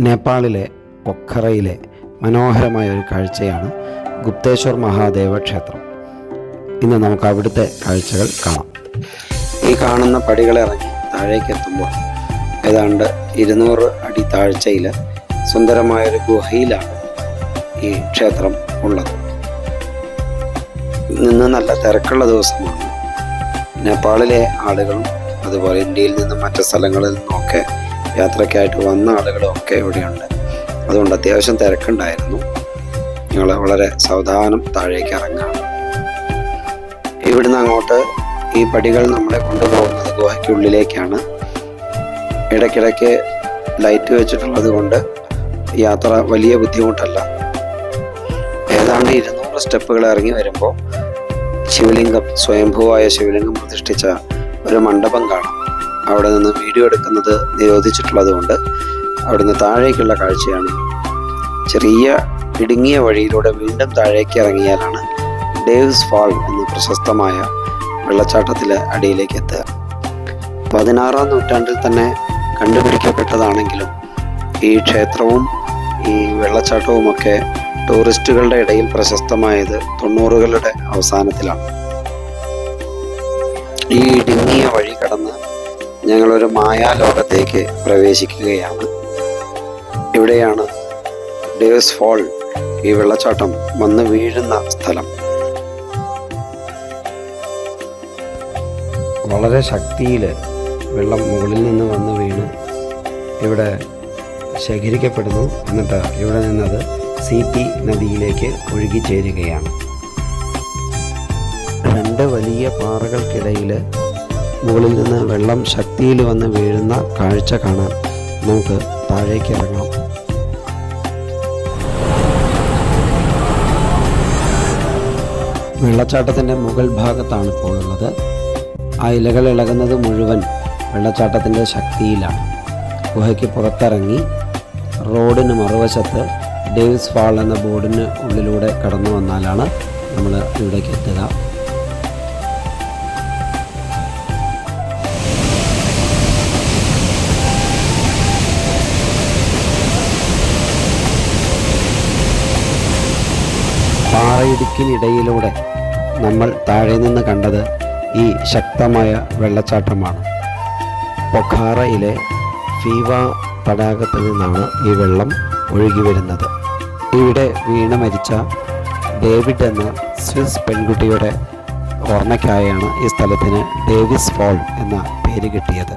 നേപ്പാളിലെ പൊഖറയിലെ മനോഹരമായ ഒരു കാഴ്ചയാണ് ഗുപ്തേശ്വർ മഹാദേവ ക്ഷേത്രം. ഇന്ന് നമുക്ക് അവിടുത്തെ കാഴ്ചകൾ കാണാം. ഈ കാണുന്ന പടികളിറങ്ങി താഴേക്ക് എത്തുമ്പോൾ ഏതാണ്ട് 200 അടി താഴ്ചയിൽ സുന്ദരമായൊരു ഗുഹയിലാണ് ഈ ക്ഷേത്രം ഉള്ളത്. ഇന്ന് നല്ല തിരക്കുള്ള ദിവസമാണ്. നേപ്പാളിലെ ആളുകളും അതുപോലെ ഇന്ത്യയിൽ നിന്നും മറ്റു സ്ഥലങ്ങളിൽ നിന്നുമൊക്കെ യാത്രയ്ക്കായിട്ട് വന്ന ആളുകളും ഒക്കെ ഇവിടെയുണ്ട്. അതുകൊണ്ട് അത്യാവശ്യം തിരക്കുണ്ടായിരുന്നു. ഞങ്ങൾ വളരെ സാവധാനം താഴേക്ക് ഇറങ്ങാം. ഇവിടുന്ന് അങ്ങോട്ട് ഈ പടികൾ നമ്മളെ കൊണ്ടുപോകുന്നത് ഗുഹയ്ക്കുള്ളിലേക്കാണ്. ഇടയ്ക്കിടയ്ക്ക് ലൈറ്റ് വെച്ചിട്ടുള്ളത് കൊണ്ട് യാത്ര വലിയ ബുദ്ധിമുട്ടല്ല. ഏതാണ്ട് 200 സ്റ്റെപ്പുകൾ ഇറങ്ങി വരുമ്പോൾ ശിവലിംഗം, സ്വയംഭൂവായ ശിവലിംഗം പ്രതിഷ്ഠിച്ച ഒരു മണ്ഡപം കാണാം. അവിടെ നിന്ന് വീഡിയോ എടുക്കുന്നത് നിരോധിച്ചിട്ടുള്ളത് കൊണ്ട് അവിടുന്ന് താഴേക്കുള്ള കാഴ്ചയാണ്. ചെറിയ ഇടുങ്ങിയ വഴിയിലൂടെ വീണ്ടും താഴേക്ക് ഇറങ്ങിയാലാണ് ഡേവ്സ് ഫാൾ എന്ന പ്രശസ്തമായ വെള്ളച്ചാട്ടത്തിലെ അടിയിലേക്ക് എത്തുക. 16-ാം നൂറ്റാണ്ടിൽ തന്നെ കണ്ടുപിടിക്കപ്പെട്ടതാണെങ്കിലും ഈ ക്ഷേത്രവും ഈ വെള്ളച്ചാട്ടവുമൊക്കെ ടൂറിസ്റ്റുകളുടെ ഇടയിൽ പ്രശസ്തമായത് 90കളുടെ അവസാനത്തിലാണ്. ഈ ഇടുങ്ങിയ വഴി കടന്ന് ഞങ്ങളൊരു മായാലോകത്തേക്ക് പ്രവേശിക്കുകയാണ്. ഇവിടെയാണ് ഡേവ്സ് ഫാൾ, ഈ വെള്ളച്ചാട്ടം വന്ന് വീഴുന്ന സ്ഥലം. വളരെ ശക്തിയിൽ വെള്ളം മുകളിൽ നിന്ന് വന്ന് വീണ് ഇവിടെ ശേഖരിക്കപ്പെടുന്നു. എന്നിട്ട് ഇവിടെ നിന്നത് സീറ്റി നദിയിലേക്ക് ഒഴുകിച്ചേരുകയാണ്. 2 വലിയ പാറകൾക്കിടയിൽ മുകളിൽ നിന്ന് വെള്ളം ശക്തിയിൽ വന്ന് വീഴുന്ന കാഴ്ച കാണാൻ നമുക്ക് താഴേക്ക് ഇറങ്ങാം. വെള്ളച്ചാട്ടത്തിൻ്റെ മുകൾ ഭാഗത്താണ് ഇപ്പോൾ ഉള്ളത്. ആ ഇലകൾ ഇളകുന്നത് മുഴുവൻ വെള്ളച്ചാട്ടത്തിൻ്റെ ശക്തിയിലാണ്. ഗുഹയ്ക്ക് പുറത്തിറങ്ങി റോഡിന് മറുവശത്ത് ഡേവ്സ് ഫാൾ എന്ന ബോർഡിന് ഉള്ളിലൂടെ കടന്നു വന്നാലാണ് നമ്മൾ ഇവിടേക്ക് എത്തുക. പാറയിടുക്കിനിടയിലൂടെ നമ്മൾ താഴെ നിന്ന് കണ്ടത് ഈ ശക്തമായ വെള്ളച്ചാട്ടമാണ്. പൊഖാറയിലെ ഫീവ തടാകത്തിൽ നിന്നാണ് ഈ വെള്ളം ഒഴുകി വരുന്നത്. ഇവിടെ വീണ് മരിച്ച ഡേവിഡ് എന്ന സ്വിസ് പെൺകുട്ടിയുടെ ഓർമ്മയ്ക്കായാണ് ഈ സ്ഥലത്തിന് ഡേവിസ് ഫാൾ എന്ന പേര് കിട്ടിയത്.